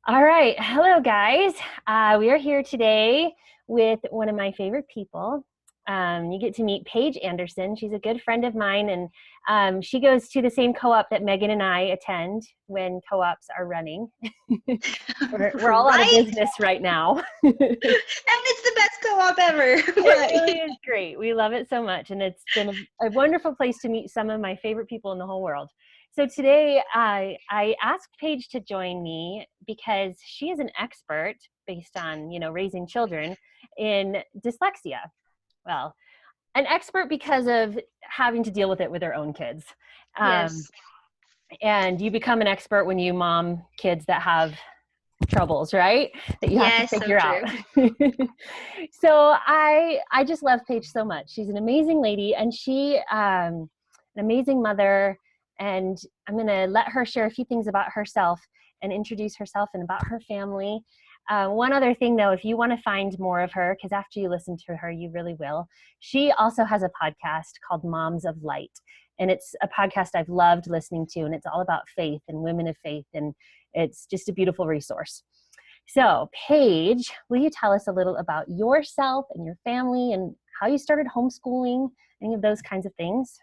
All right. Hello, guys. We are here today with one of my favorite people. You get to meet Paige Anderson. She's a good friend of mine, and she goes to the same co op that Megan and I attend when co ops are running. We're all out of Right? business right now. And it's the best co-op ever. It really is great. We love it so much, and it's been a wonderful place to meet some of my favorite people in the whole world. So today, I asked Paige to join me because she is an expert based on raising children in dyslexia. Well, an expert because of having to deal with it with her own kids. Um, Yes. and you become an expert when you mom kids that have troubles, right? That you have to Yes, so figure out. true. So I just love Paige so much. She's an amazing lady, and she an amazing mother. And I'm gonna let her share a few things about herself and introduce herself and about her family. One other thing, though, if you want to find more of her, because after you listen to her, you really will. She also has a podcast called Moms of Light, and it's a podcast I've loved listening to, and it's all about faith and women of faith, and it's just a beautiful resource. So, Paige, will you tell us a little about yourself and your family and how you started homeschooling, any of those kinds of things?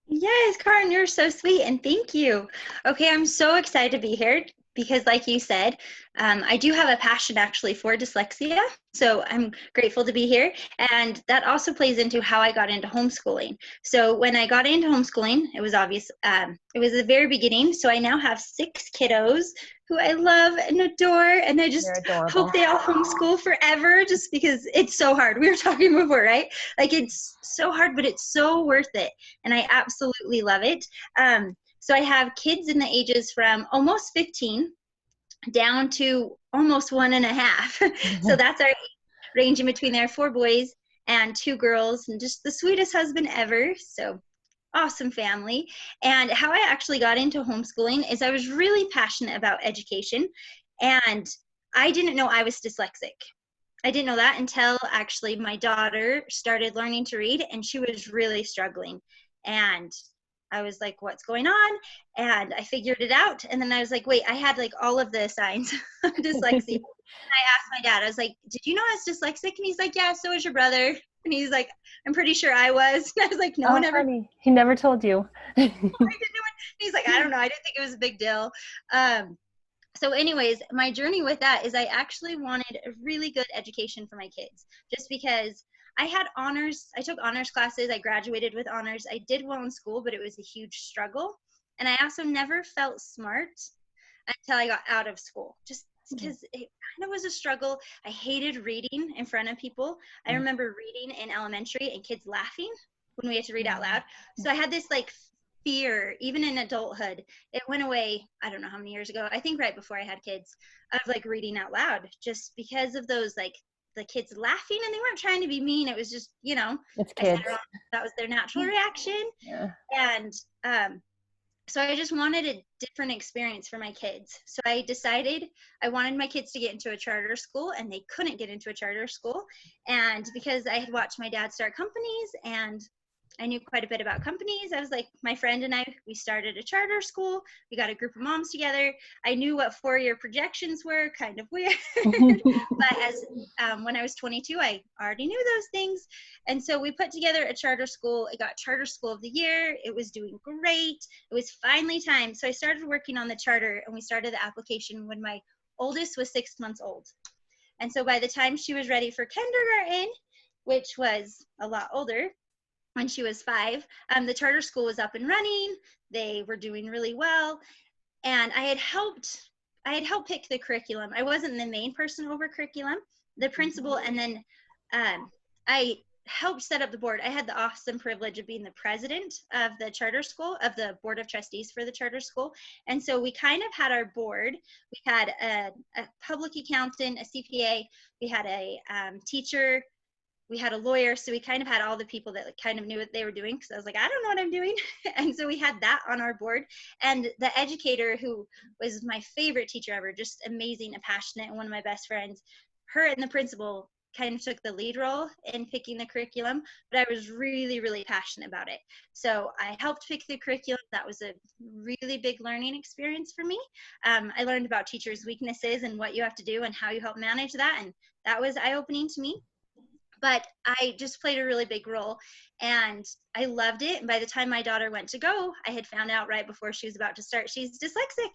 Yes, Karin, you're so sweet, and thank you. Okay, I'm so excited to be here because, like you said, I do have a passion actually for dyslexia. So I'm grateful to be here. And that also plays into how I got into homeschooling. So when I got into homeschooling, it was obvious, it was the very beginning. So I now have 6 kiddos who I love and adore. And I They're just adorable. hope they all homeschool forever just because it's so hard. We were talking before, right? Like it's so hard, but it's so worth it. And I absolutely love it. So I have kids in the ages from almost 15 down to almost 1.5. So that's our range in between there. 4 boys and 2 girls, and just the sweetest husband ever. So awesome family. And how I actually got into homeschooling is I was really passionate about education, and I didn't know I was dyslexic. I didn't know that until actually my daughter started learning to read, and she was really struggling. And I was like, what's going on? And I figured it out. And then I was like, wait, I had like all of the signs of dyslexia. And I asked my dad, I was like, did you know I was dyslexic? And he's like, yeah, so is your brother. And he's like, I'm pretty sure I was. And I was like, no Oh, one ever. funny. He never told you. He's like, I don't know. I didn't think it was a big deal. So anyways, my journey with that is I actually wanted a really good education for my kids, just because I had honors. I took honors classes. I graduated with honors. I did well in school, but it was a huge struggle. And I also never felt smart until I got out of school, just because it kind of was a struggle. I hated reading in front of people. I remember reading in elementary and kids laughing when we had to read out loud. So I had this like fear, even in adulthood. It went away, I don't know how many years ago, I think right before I had kids, of like reading out loud, just because of those like the kids laughing, and they weren't trying to be mean. It was just, It's I said kids. that was their natural reaction. Yeah. And so I just wanted a different experience for my kids. So I decided I wanted my kids to get into a charter school, and they couldn't get into a charter school. And because I had watched my dad start companies and I knew quite a bit about companies, I was like, my friend and I, we started a charter school. We got a group of moms together. I knew what 4-year projections were, kind of weird. But as when I was 22, I already knew those things. And so we put together a charter school. It got Charter School of the Year. It was doing great. It was finally time. So I started working on the charter, and we started the application when my oldest was 6 months old. And so by the time she was ready for kindergarten, which was a lot older, when she was 5, the charter school was up and running. They were doing really well. And I had helped pick the curriculum. I wasn't the main person over curriculum, the principal, and then I helped set up the board. I had the awesome privilege of being the president of the charter school, of the board of trustees for the charter school. And so we kind of had our board. We had a public accountant, a CPA, we had a teacher, we had a lawyer. So we kind of had all the people that kind of knew what they were doing, because I was like, I don't know what I'm doing. And so we had that on our board. And the educator, who was my favorite teacher ever, just amazing and passionate, and one of my best friends, her and the principal kind of took the lead role in picking the curriculum, but I was really, really passionate about it. So I helped pick the curriculum. That was a really big learning experience for me. I learned about teachers' weaknesses and what you have to do and how you help manage that. And that was eye-opening to me. But I just played a really big role and I loved it. And by the time my daughter went to go, I had found out right before she was about to start, she's dyslexic.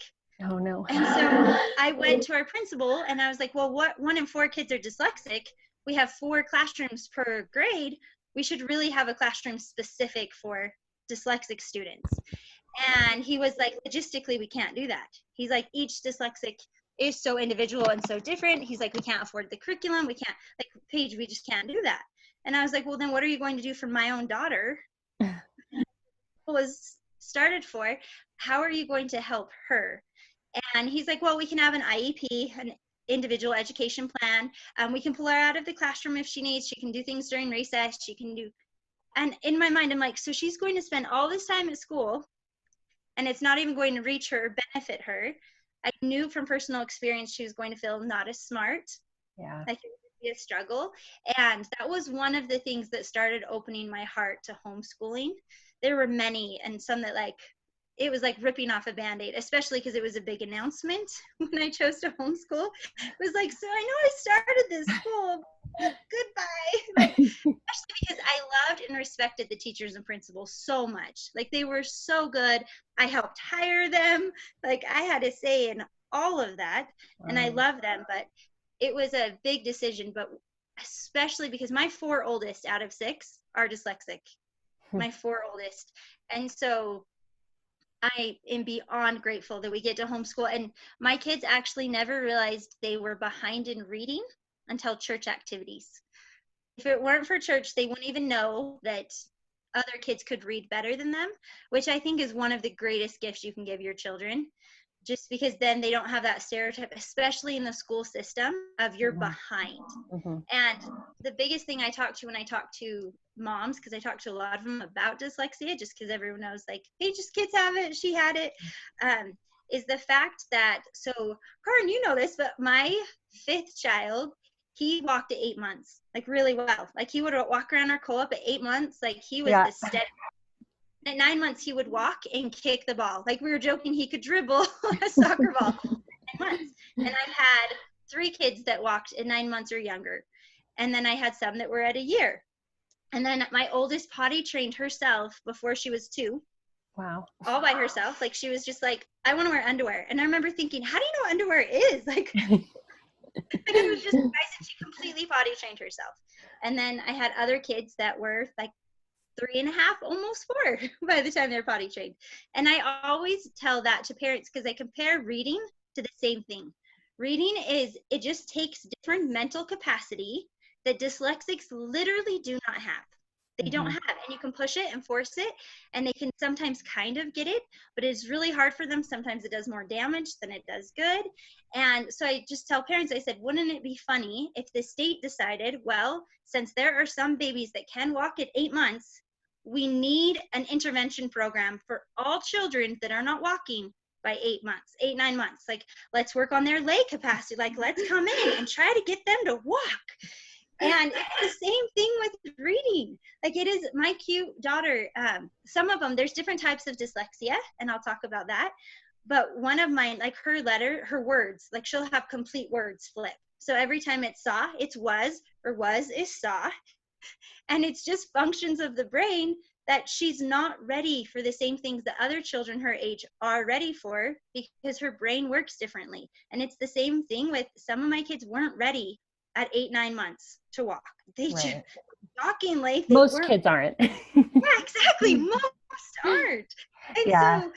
Oh no. And so I went to our principal and I was like, well, 1 in 4 kids are dyslexic. We have 4 classrooms per grade. We should really have a classroom specific for dyslexic students. And he was like, logistically, we can't do that. He's like, each dyslexic is so individual and so different. He's like, we can't afford the curriculum. We can't, like, Paige, we just can't do that. And I was like, well, then what are you going to do for my own daughter? Was started for, how are you going to help her? And he's like, well, we can have an IEP, an individual education plan. We can pull her out of the classroom if she needs. She can do things during recess. She can do, and in my mind, I'm like, so she's going to spend all this time at school and it's not even going to reach her or benefit her. I knew from personal experience she was going to feel not as smart. Yeah. Like it would be a struggle. And that was one of the things that started opening my heart to homeschooling. There were many, and some that like, it was like ripping off a Band-Aid, especially because it was a big announcement when I chose to homeschool. It was like, so I know I started this school, goodbye. Like, especially because I loved and respected the teachers and principals so much. Like they were so good. I helped hire them. Like I had a say in all of that. Wow. And I love them, but it was a big decision, but especially because my 4 oldest out of 6 are dyslexic, my 4 oldest. And so I am beyond grateful that we get to homeschool. And my kids actually never realized they were behind in reading until church activities. If it weren't for church, they wouldn't even know that other kids could read better than them, which I think is one of the greatest gifts you can give your children, just because then they don't have that stereotype, especially in the school system, of you're behind. And the biggest thing I talk to when I talk to moms, because I talk to a lot of them about dyslexia, just because everyone knows like, hey, just kids have it, she had it, is the fact that, so Karin, you know this, but my 5th child, he walked at 8 months, like really well. Like he would walk around our co-op at 8 months. Like he was the steady. At 9 months, he would walk and kick the ball. Like we were joking, he could dribble a soccer ball at 9 months. And I've had 3 kids that walked at 9 months or younger. And then I had some that were at a year. And then my oldest potty trained herself before she was 2. Wow. All by herself. Like she was just like, I want to wear underwear. And I remember thinking, how do you know what underwear is? Like it was just, I said she completely potty trained herself. And then I had other kids that were like 3.5, almost 4 by the time they're potty trained. And I always tell that to parents because I compare reading to the same thing. Reading is, it just takes different mental capacity that dyslexics literally do not have. They don't have, and you can push it and force it, and they can sometimes kind of get it, but it's really hard for them. Sometimes it does more damage than it does good. And so I just tell parents, I said, wouldn't it be funny if the state decided, well, since there are some babies that can walk at 8 months, we need an intervention program for all children that are not walking by 8 months, 9 months. Like, let's work on their leg capacity. Like, let's come in and try to get them to walk. And it's the same thing with reading. Like it is, my cute daughter, some of them, there's different types of dyslexia, and I'll talk about that. But one of mine, like her words, like she'll have complete words flip. So every time it's saw, it's was, or was is saw. And it's just functions of the brain that she's not ready for the same things that other children her age are ready for because her brain works differently. And it's the same thing with some of my kids weren't ready at 8, 9 months to walk. They just walking late. Most kids aren't. Yeah, exactly. Most aren't. And so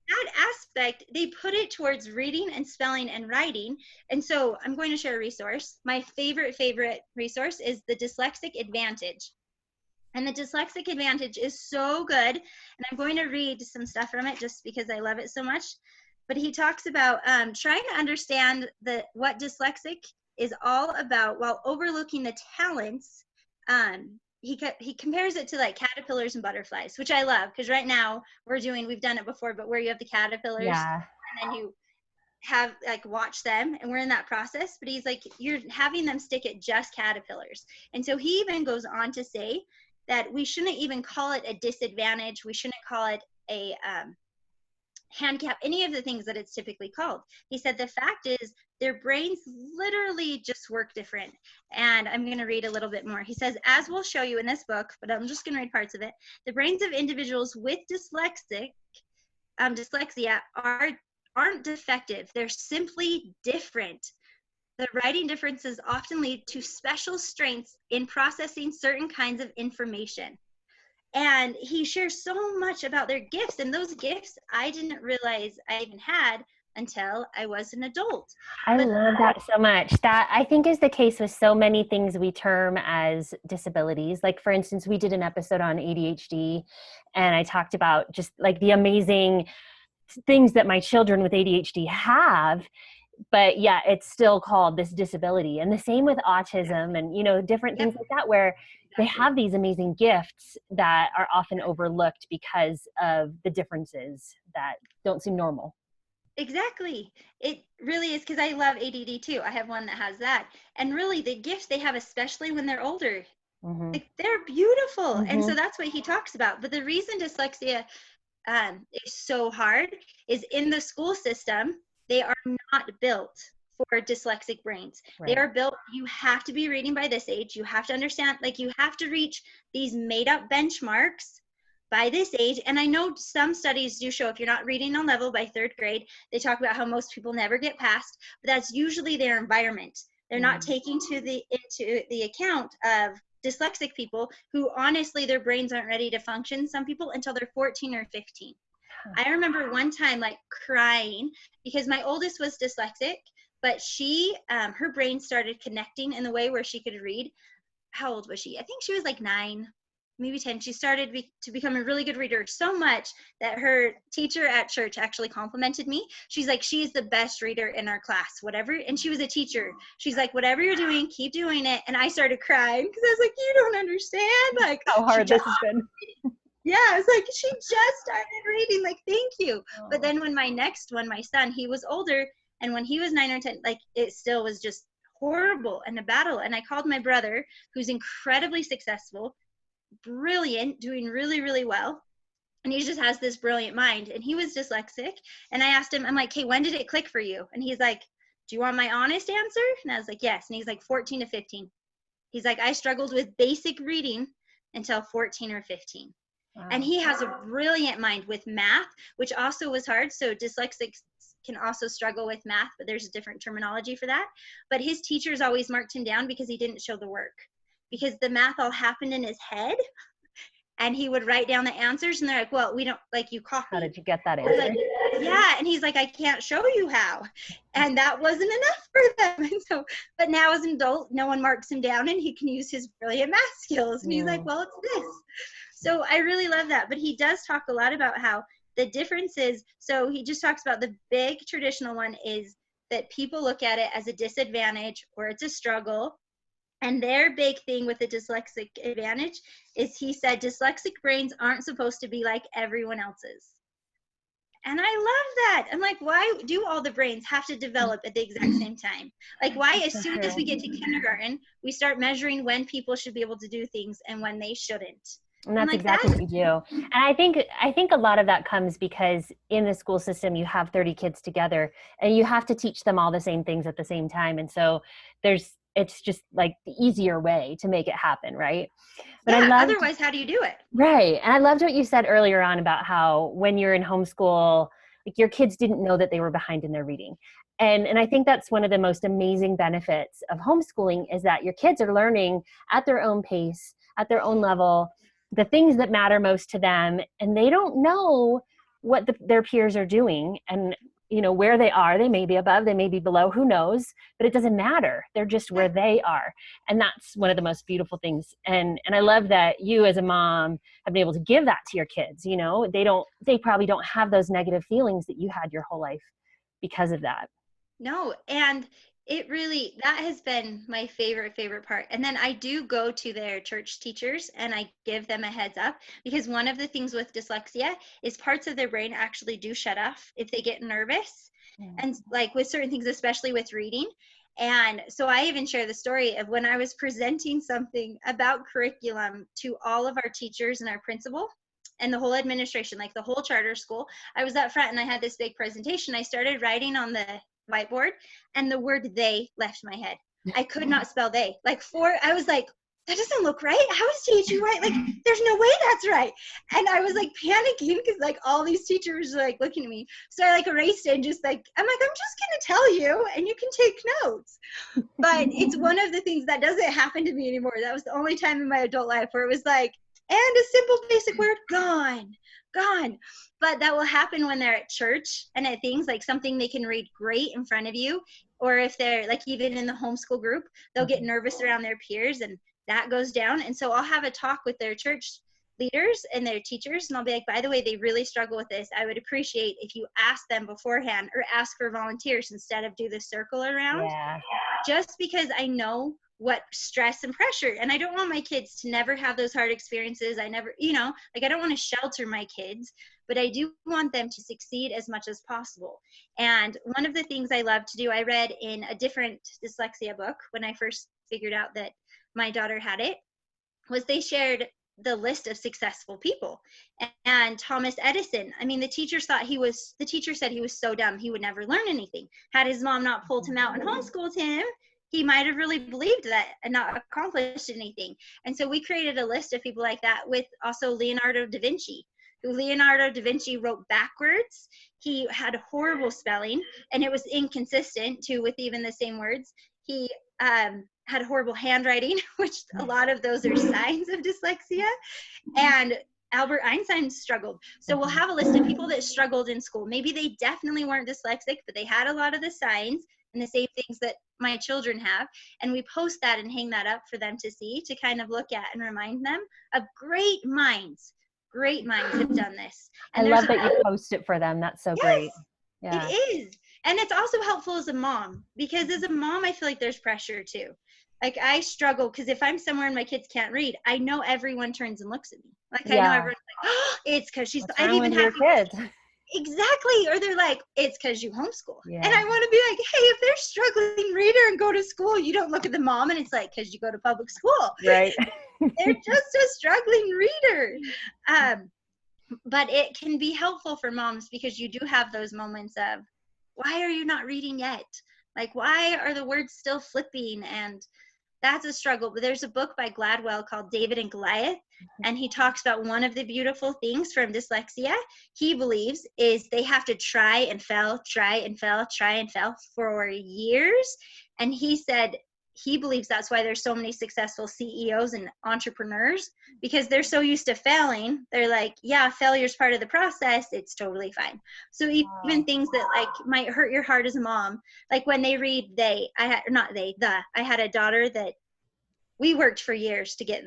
that aspect, they put it towards reading and spelling and writing. And so I'm going to share a resource. My favorite resource is the Dyslexic Advantage. And the Dyslexic Advantage is so good. And I'm going to read some stuff from it just because I love it so much. But he talks about trying to understand what dyslexic is all about while overlooking the talents. He compares it to like caterpillars and butterflies, which I love because right now we've done it before, but where you have the caterpillars and then have like watch them, and we're in that process, but he's like, you're having them stick at just caterpillars. And so he even goes on to say that we shouldn't even call it a disadvantage. We shouldn't call it a handicap, any of the things that it's typically called. He said the fact is their brains literally just work different. And I'm going to read a little bit more. He says, as we'll show you in this book, but I'm just going to read parts of it, the brains of individuals with dyslexia aren't defective. They're simply different. The writing differences often lead to special strengths in processing certain kinds of information. And he shares so much about their gifts, and those gifts I didn't realize I even had until I was an adult. I love that so much. That I think is the case with so many things we term as disabilities. Like, for instance, we did an episode on ADHD, and I talked about just like the amazing things that my children with ADHD have, but yeah, it's still called this disability. And the same with autism and, you know, different things like that, where they have these amazing gifts that are often overlooked because of the differences that don't seem normal. Exactly. It really is, because I love ADD too. I have one that has that. And really the gifts they have, especially when they're older, like, they're beautiful. And so that's what he talks about. But the reason dyslexia is so hard is in the school system, they are not built for dyslexic brains. They are built, you have to be reading by this age. You have to understand, like, you have to reach these made up benchmarks by this age. And I know some studies do show if you're not reading on level by 3rd grade, they talk about how most people never get past, but that's usually their environment. They're not taking into the account of dyslexic people who honestly their brains aren't ready to function, some people, until they're 14 or 15. I remember one time like crying because my oldest was dyslexic, but she her brain started connecting in the way where she could read. How old was she? I think she was like 9, maybe 10. She started to become a really good reader, so much that her teacher at church actually complimented me. She's like, she's the best reader in our class, whatever. And she was a teacher. She's like, whatever you're doing, keep doing it. And I started crying because I was like, you don't understand. Like, how hard this has been. Yeah, it's like, she just started reading. Like, thank you. But then when my next one, my son, he was older. And when he was 9 or 10, like, it still was just horrible and a battle. And I called my brother, who's incredibly successful, brilliant, doing really, really well. And he just has this brilliant mind. And he was dyslexic. And I asked him, I'm like, hey, when did it click for you? And he's like, do you want my honest answer? And I was like, yes. And he's like, 14 to 15. He's like, I struggled with basic reading until 14 or 15. Wow. And he has a brilliant mind with math, which also was hard. So dyslexics can also struggle with math, but there's a different terminology for that. But his teachers always marked him down because he didn't show the work, because the math all happened in his head and he would write down the answers and they're like, well, we don't, like, you copied. How did you get that answer? Like, yeah. And he's like, I can't show you how. And that wasn't enough for them. And so, but now as an adult, no one marks him down and he can use his brilliant math skills. And he's like, well, it's this. So I really love that. But he does talk a lot about how the difference is, so he just talks about the big traditional one is that people look at it as a disadvantage or it's a struggle. And their big thing with the dyslexic advantage is, he said, dyslexic brains aren't supposed to be like everyone else's. And I love that. I'm like, why do all the brains have to develop at the exact same time? Like, why, as soon as we get to kindergarten, we start measuring when people should be able to do things and when they shouldn't. And that's like, exactly what you do. And I think a lot of that comes because in the school system, you have 30 kids together and you have to teach them all the same things at the same time. And so it's just like the easier way to make it happen, right? But yeah, otherwise, how do you do it? Right. And I loved what you said earlier on about how when you're in homeschool, like, your kids didn't know that they were behind in their reading. And I think that's one of the most amazing benefits of homeschooling, is that your kids are learning at their own pace, at their own level, the things that matter most to them, and they don't know what their peers are doing and, you know, where they are. They may be above, they may be below, who knows, but it doesn't matter. They're just where they are. And that's one of the most beautiful things. And I love that you as a mom have been able to give that to your kids. You know, they probably don't have those negative feelings that you had your whole life because of that. No. And it really, that has been my favorite part. And then I do go to their church teachers and I give them a heads up, because one of the things with dyslexia is parts of their brain actually do shut off if they get nervous. And like with certain things, especially with reading. And so I even share the story of when I was presenting something about curriculum to all of our teachers and our principal and the whole administration, like the whole charter school. I was up front and I had this big presentation. I started writing on the whiteboard and the word they left my head. I could not spell they. I was like, that doesn't look right. How is THU right? Like, there's no way that's right. And I was like panicking because like all these teachers were like looking at me. So I like erased it and just like, I'm just going to tell you and you can take notes. But it's one of the things that doesn't happen to me anymore. That was the only time in my adult life where it was like, and a simple basic word, gone. But that will happen when they're at church and at things like something they can read great in front of you. Or if they're like even in the homeschool group, they'll get nervous around their peers and that goes down. And so I'll have a talk with their church leaders and their teachers. And I'll be like, by the way, they really struggle with this. I would appreciate if you ask them beforehand or ask for volunteers instead of do the circle around. Yeah. Just because I know what stress and pressure, and I don't want my kids to never have those hard experiences. I never, I don't want to shelter my kids, but I do want them to succeed as much as possible. And one of the things I love to do, I read in a different dyslexia book when I first figured out that my daughter had it, was they shared the list of successful people. And Thomas Edison, the teacher said he was so dumb he would never learn anything. Had his mom not pulled him out and homeschooled him, he might have really believed that and not accomplished anything. And so we created a list of people like that with also Leonardo da Vinci. Leonardo da Vinci wrote backwards. He had horrible spelling and it was inconsistent too with even the same words. He had horrible handwriting, which a lot of those are signs of dyslexia. And Albert Einstein struggled. So we'll have a list of people that struggled in school. Maybe they definitely weren't dyslexic, but they had a lot of the signs and the same things that my children have. And we post that and hang that up for them to see, to kind of look at and remind them of great minds have done this. And I love that you post it for them. That's so great. Yeah. It is. And it's also helpful as a mom, because as a mom, I feel like there's pressure too. Like I struggle because if I'm somewhere and my kids can't read, I know everyone turns and looks at me. Like I know everyone's like, oh, it's because she's. I've even had kids. Exactly, or they're like, it's because you homeschool. And I want to be like, hey, if they're struggling reader and go to school, you don't look at the mom and it's like, because you go to public school. Right. They're just a struggling reader. But it can be helpful for moms because you do have those moments of, why are you not reading yet? Like, why are the words still flipping? And that's a struggle. But there's a book by Gladwell called David and Goliath, and he talks about one of the beautiful things from dyslexia, he believes, is they have to try and fail for years. And he said he believes that's why there's so many successful CEOs and entrepreneurs, because they're so used to failing. They're like, yeah, failure's part of the process. It's totally fine. So even things that like might hurt your heart as a mom, like when they read I had a daughter that we worked for years to get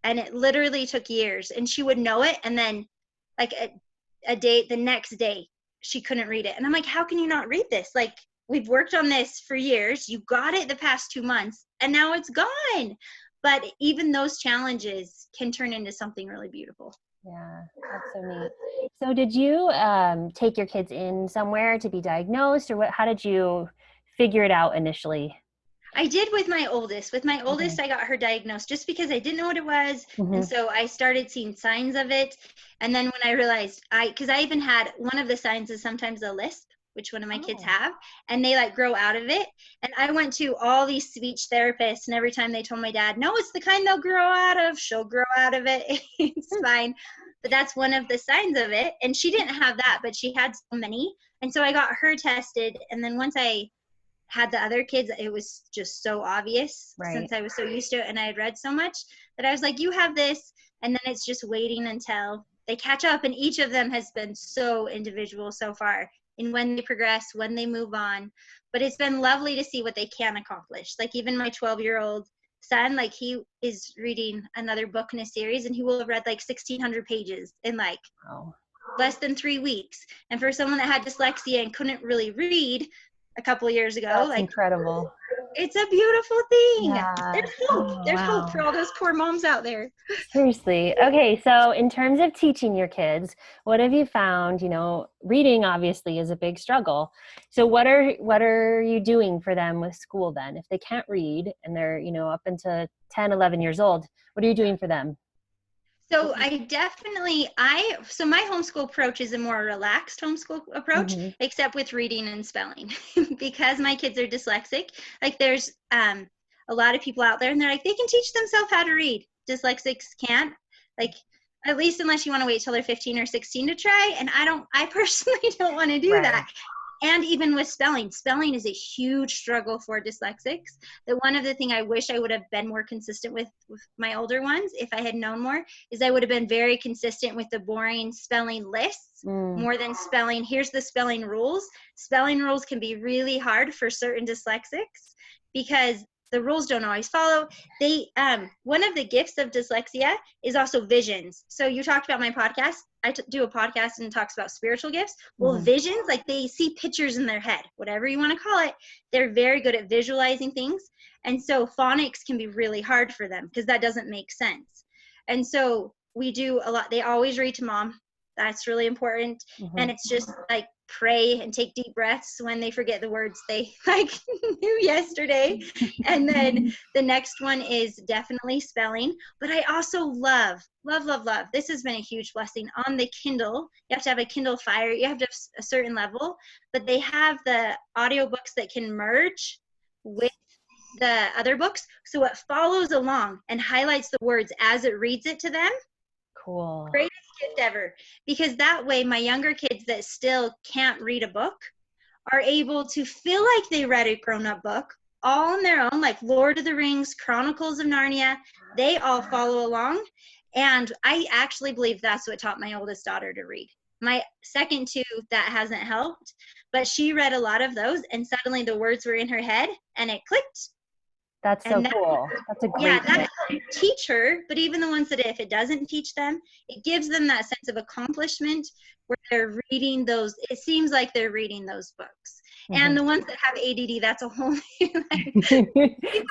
and it literally took years, and she would know it. And then like the next day she couldn't read it. And I'm like, how can you not read this? Like, we've worked on this for years. You got it the past 2 months and now it's gone. But even those challenges can turn into something really beautiful. Yeah, that's so neat. So did you take your kids in somewhere to be diagnosed, or how did you figure it out initially? I did with my oldest. With my oldest, I got her diagnosed just because I didn't know what it was. And so I started seeing signs of it. And then when I realized, because I even had one of the signs is sometimes a lisp, which one of my kids have, and they like grow out of it. And I went to all these speech therapists, and every time they told my dad, no, it's the kind they'll grow out of. She'll grow out of it. It's fine. But that's one of the signs of it. And she didn't have that, but she had so many. And so I got her tested. And then once I had the other kids, it was just so obvious since I was so used to it and I had read so much that I was like, you have this. And then it's just waiting until they catch up. And each of them has been so individual so far in when they progress, when they move on. But it's been lovely to see what they can accomplish. Like even my 12-year-old son, like he is reading another book in a series, and he will have read like 1,600 pages in like less than 3 weeks. And for someone that had dyslexia and couldn't really read a couple years ago, that's like incredible. It's a beautiful thing. Yeah. There's hope. Oh, There's hope wow. for all those poor moms out there. Seriously. Okay, so in terms of teaching your kids, what have you found? Reading obviously is a big struggle. So what are you doing for them with school then? If they can't read and they're, up into 10, 11 years old, what are you doing for them? So so my homeschool approach is a more relaxed homeschool approach, Mm-hmm. except with reading and spelling. Because my kids are dyslexic, like there's a lot of people out there and they're like, they can teach themselves how to read. Dyslexics can't, like, at least unless you want to wait till they're 15 or 16 to try. And I personally don't want to do Right. that. And even with spelling is a huge struggle for dyslexics. That one of the things I wish I would have been more consistent with my older ones, if I had known more, is I would have been very consistent with the boring spelling lists more than spelling. Here's the spelling rules. Spelling rules can be really hard for certain dyslexics because the rules don't always follow. One of the gifts of dyslexia is also visions. So you talked about my podcast. I do a podcast and it talks about spiritual gifts. Well, visions, like they see pictures in their head, whatever you want to call it. They're very good at visualizing things. And so phonics can be really hard for them because that doesn't make sense. And so we do a lot. They always read to mom. That's really important. And it's just like pray and take deep breaths when they forget the words they like knew yesterday. And then the next one is definitely spelling. But I also love. This has been a huge blessing on the Kindle. You have to have a Kindle Fire. You have to have a certain level. But they have the audiobooks that can merge with the other books. So it follows along and highlights the words as it reads it to them. Cool. Greatest gift ever. Because that way my younger kids that still can't read a book are able to feel like they read a grown-up book all on their own, like Lord of the Rings, Chronicles of Narnia. They all follow along. And I actually believe that's what taught my oldest daughter to read. My second two, that hasn't helped, but she read a lot of those and suddenly the words were in her head and it clicked. That's so cool. That's a great that helped teach her, but even the ones that if it doesn't teach them, it gives them that sense of accomplishment where they're reading those, it seems like they're reading those books. And the ones that have ADD, that's a whole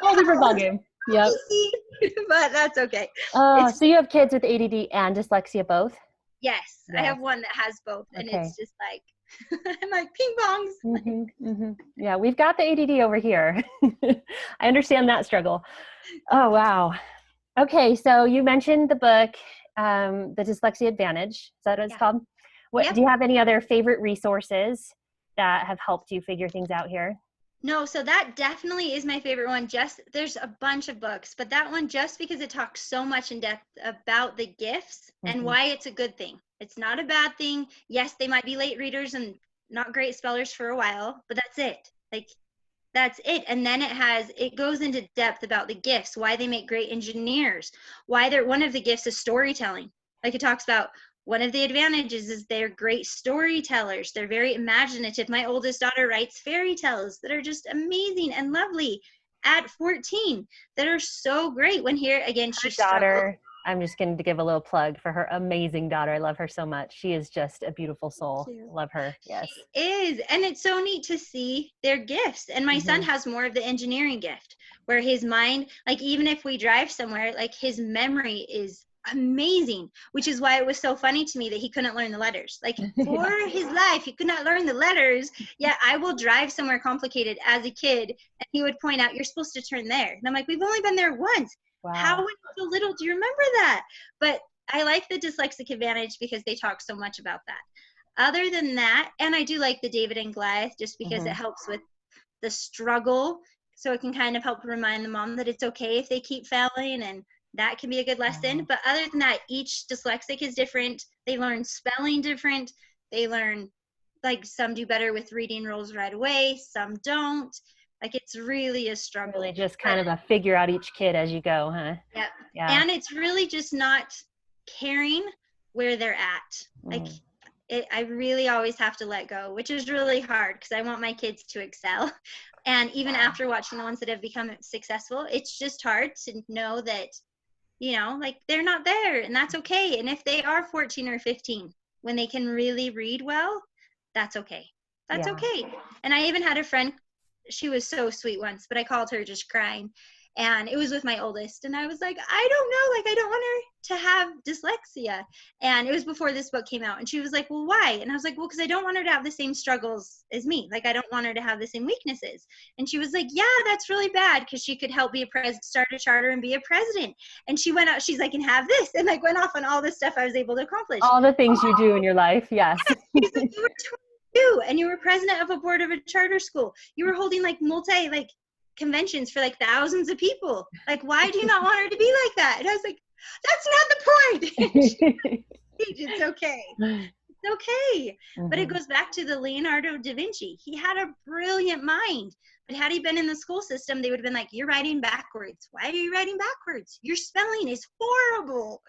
whole different ballgame. Yep. But that's okay. So you have kids with ADD and dyslexia both? Yes. I have one that has both, and it's just like, I'm like ping pongs. Yeah, we've got the ADD over here. I understand that struggle. Oh, wow. Okay, so you mentioned the book, The Dyslexia Advantage. Is that what it's called? Do you have any other favorite resources that have helped you figure things out here? No, so that definitely is my favorite one. There's a bunch of books, but that one, just because it talks so much in depth about the gifts and why it's a good thing. It's not a bad thing. Yes, they might be late readers and not great spellers for a while, but that's it. Like, that's it. And then it goes into depth about the gifts, why they make great engineers, why one of the gifts is storytelling. Like it talks about one of the advantages is they're great storytellers. They're very imaginative. My oldest daughter writes fairy tales that are just amazing and lovely at 14 that are so great. When here again, she struggled. I'm just going to give a little plug for her amazing daughter. I love her so much. She is just a beautiful soul. Love her. Yes. She is. And it's so neat to see their gifts. And my son has more of the engineering gift where his mind, like even if we drive somewhere, like his memory is amazing, which is why it was so funny to me that he couldn't learn the letters. Like for his life, he could not learn the letters. Yeah, I will drive somewhere complicated as a kid and he would point out, you're supposed to turn there. And I'm like, we've only been there once. Wow. How when you were so little do you remember that? But I like the Dyslexic Advantage because they talk so much about that. Other than that, and I do like the David and Goliath just because it helps with the struggle. So it can kind of help remind the mom that it's okay if they keep failing, and that can be a good lesson. But other than that, each dyslexic is different. They learn spelling different. They learn, like some do better with reading rules right away. Some don't. Like it's really a struggle. Really just kind of a figure out each kid as you go, huh? Yep. Yeah. And it's really just not caring where they're at. Like I really always have to let go, which is really hard because I want my kids to excel. And even after watching the ones that have become successful, it's just hard to know that, you know, like they're not there, and that's okay. And if they are 14 or 15, when they can really read well, that's okay. That's okay. And I even had a friend she was so sweet once, but I called her just crying. And it was with my oldest. And I was like, I don't know. Like, I don't want her to have dyslexia. And it was before this book came out. And she was like, well, why? And I was like, well, because I don't want her to have the same struggles as me. Like, I don't want her to have the same weaknesses. And she was like, yeah, that's really bad, because she could help be a president, start a charter and be a president. And she went out, she's like, and have this. And like went off on all the stuff I was able to accomplish. All the things you do in your life. Yes. She's like, you were 22 and you were president of a board of a charter school. You were holding like conventions for like thousands of people. Like, why do you not want her to be like that? And I was like, that's not the point. It's okay. It's okay. Mm-hmm. But it goes back to the Leonardo da Vinci. He had a brilliant mind. But had he been in the school system, they would have been like, you're writing backwards. Why are you writing backwards? Your spelling is horrible.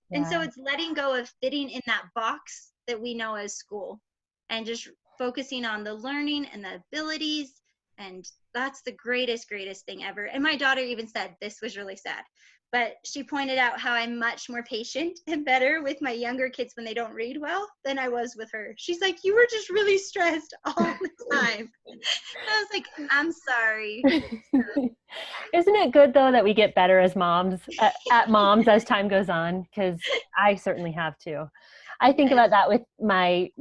Yeah. And so it's letting go of fitting in that box that we know as school and just focusing on the learning and the abilities. And that's the greatest thing ever. And my daughter even said, this was really sad, but she pointed out how I'm much more patient and better with my younger kids when they don't read well than I was with her. She's like, you were just really stressed all the time. I was like, I'm sorry. Isn't it good though that we get better as moms, at moms as time goes on? Because I certainly have too. I think about that with my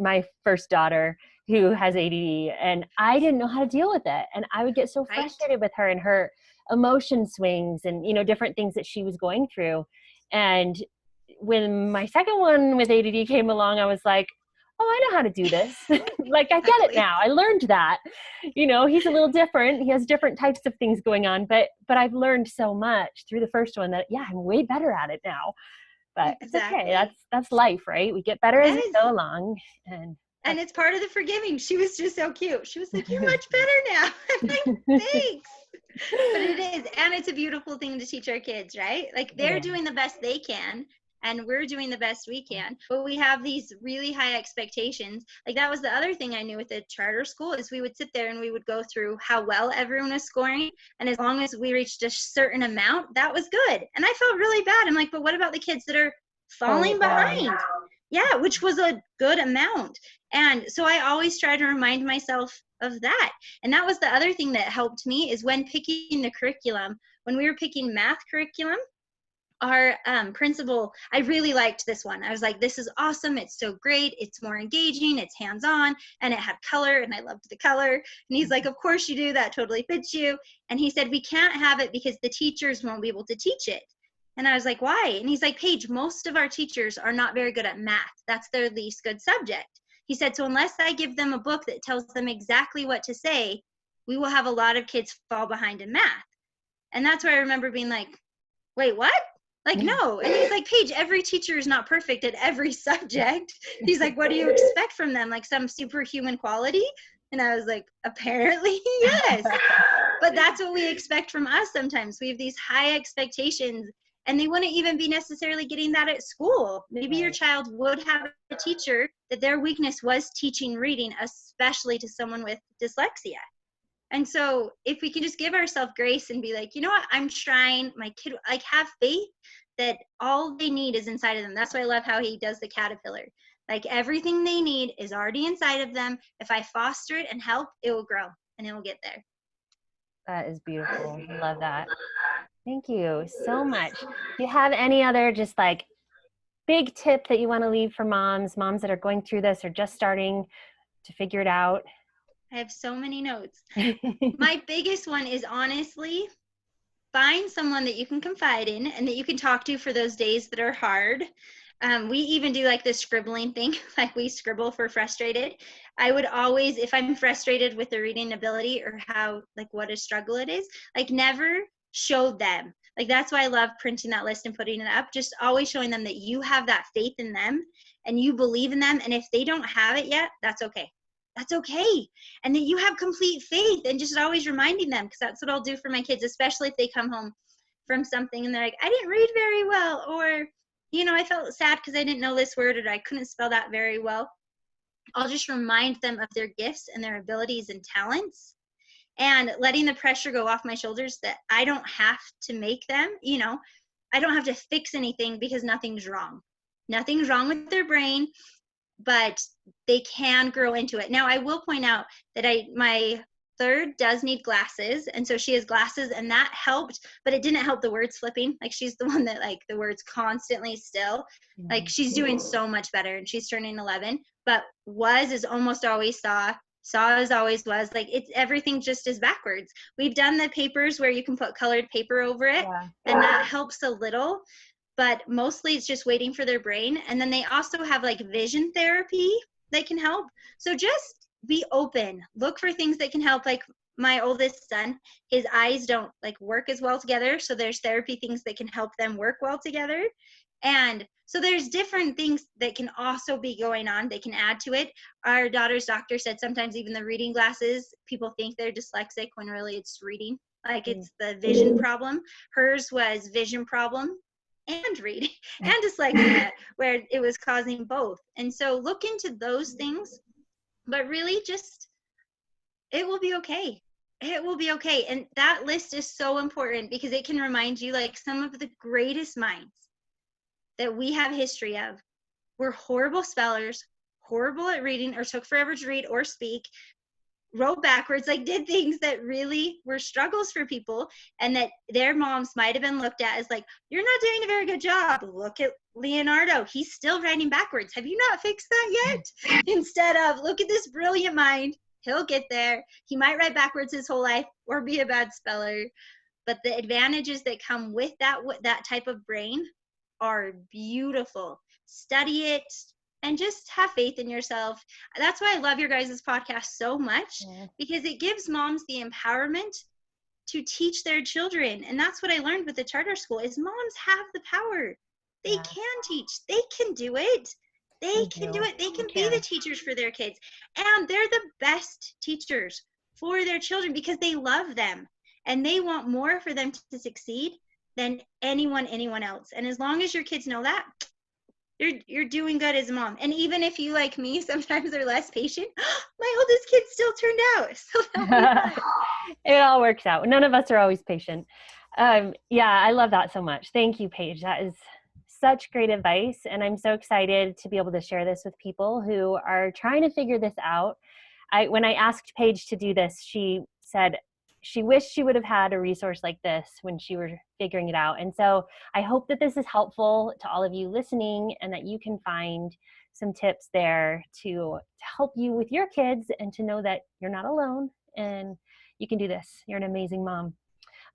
first daughter, who has ADD, and I didn't know how to deal with it. And I would get so frustrated with her and her emotion swings and, different things that she was going through. And when my second one with ADD came along, I was like, oh, I know how to do this. Like, I get it now. I learned that, he's a little different. He has different types of things going on, but I've learned so much through the first one that, yeah, I'm way better at it now. But exactly. It's okay. That's life, right? We get better as we go along. And it's part of the forgiving. She was just so cute. She was like, you're much better now. I'm like, thanks. But it is. And it's a beautiful thing to teach our kids, right? Like, they're doing the best they can, and we're doing the best we can. But we have these really high expectations. Like, that was the other thing I knew with the charter school, is we would sit there and we would go through how well everyone was scoring. And as long as we reached a certain amount, that was good. And I felt really bad. I'm like, but what about the kids that are falling behind? Yeah, which was a good amount. And so I always try to remind myself of that. And that was the other thing that helped me, is when picking the curriculum, when we were picking math curriculum, our principal, I really liked this one. I was like, this is awesome. It's so great. It's more engaging. It's hands-on, and it had color, and I loved the color. And he's like, of course you do. That totally fits you. And he said, we can't have it because the teachers won't be able to teach it. And I was like, why? And he's like, Paige, most of our teachers are not very good at math. That's their least good subject. He said, so unless I give them a book that tells them exactly what to say, we will have a lot of kids fall behind in math. And that's where I remember being like, wait, what? Like, no. And he's like, Paige, every teacher is not perfect at every subject. He's like, what do you expect from them? Like some superhuman quality? And I was like, apparently, yes. But that's what we expect from us sometimes. We have these high expectations, and they wouldn't even be necessarily getting that at school. Maybe your child would have a teacher that their weakness was teaching reading, especially to someone with dyslexia. And so if we can just give ourselves grace and be like, you know what, I'm trying, my kid, like, have faith that all they need is inside of them. That's why I love how he does the caterpillar. Like, everything they need is already inside of them. If I foster it and help, it will grow and it will get there. That is beautiful. I love that. Thank you so much. Do you have any other just like big tip that you want to leave for moms that are going through this or just starting to figure it out? I have so many notes. My biggest one is, honestly, find someone that you can confide in and that you can talk to for those days that are hard. We even do like the scribbling thing, like we scribble for frustrated. I would always, if I'm frustrated with the reading ability or how, like, what a struggle it is, like, never show them. Like, that's why I love printing that list and putting it up, just always showing them that you have that faith in them and you believe in them. And if they don't have it yet, that's okay. That's okay. And that you have complete faith, and just always reminding them, because that's what I'll do for my kids, especially if they come home from something and they're like, I didn't read very well, or, you know, I felt sad because I didn't know this word, or I couldn't spell that very well. I'll just remind them of their gifts and their abilities and talents, and letting the pressure go off my shoulders that I don't have to make them, you know, I don't have to fix anything because nothing's wrong. Nothing's wrong with their brain, but they can grow into it. Now, I will point out that my third does need glasses, and so she has glasses, and that helped, but it didn't help the words flipping. Like, she's the one that, like, the words constantly still. Like, she's doing so much better, and she's turning 11, but was is almost always saw is always was. Like, it's everything just is backwards. We've done the papers where you can put colored paper over it, and that helps a little, but mostly it's just waiting for their brain. And then they also have like vision therapy that can help. So just be open, look for things that can help. Like, my oldest son, his eyes don't like work as well together, so there's therapy things that can help them work well together. And so there's different things that can also be going on. They can add to it. Our daughter's doctor said sometimes even the reading glasses, people think they're dyslexic when really it's reading. Like, it's the vision problem. Hers was vision problem and reading and dyslexia, where it was causing both. And so look into those things, but really just, it will be okay. It will be okay. And that list is so important because it can remind you, like, some of the greatest minds that we have history of were horrible spellers, horrible at reading, or took forever to read or speak, wrote backwards, like did things that really were struggles for people, and that their moms might have been looked at as like, you're not doing a very good job. Look at Leonardo. He's still writing backwards. Have you not fixed that yet? Instead of, look at this brilliant mind. He'll get there. He might write backwards his whole life or be a bad speller. But the advantages that come with that type of brain are beautiful. Study it and just have faith in yourself. That's why I love your guys' podcast so much, because it gives moms the empowerment to teach their children. And that's what I learned with the charter school is moms have the power. They can teach. They can do it. They can do it. They can be the teachers for their kids. And they're the best teachers for their children because they love them and they want more for them to succeed than anyone else. And as long as your kids know that, you're doing good as a mom. And even if you, like me, sometimes are less patient, my oldest kid still turned out. So it all works out. None of us are always patient. I love that so much. Thank you, Paige. That is such great advice. And I'm so excited to be able to share this with people who are trying to figure this out. When I asked Paige to do this, she said she wished she would have had a resource like this when she was figuring it out. And so I hope that this is helpful to all of you listening and that you can find some tips there to help you with your kids and to know that you're not alone and you can do this. You're an amazing mom.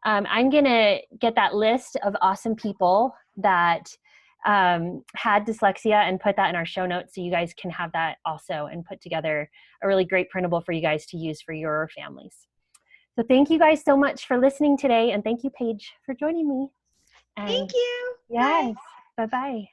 I'm going to get that list of awesome people that had dyslexia and put that in our show notes so you guys can have that also and put together a really great printable for you guys to use for your families. So thank you guys so much for listening today, and thank you, Paige, for joining me. Thank you. Yes. Bye-bye.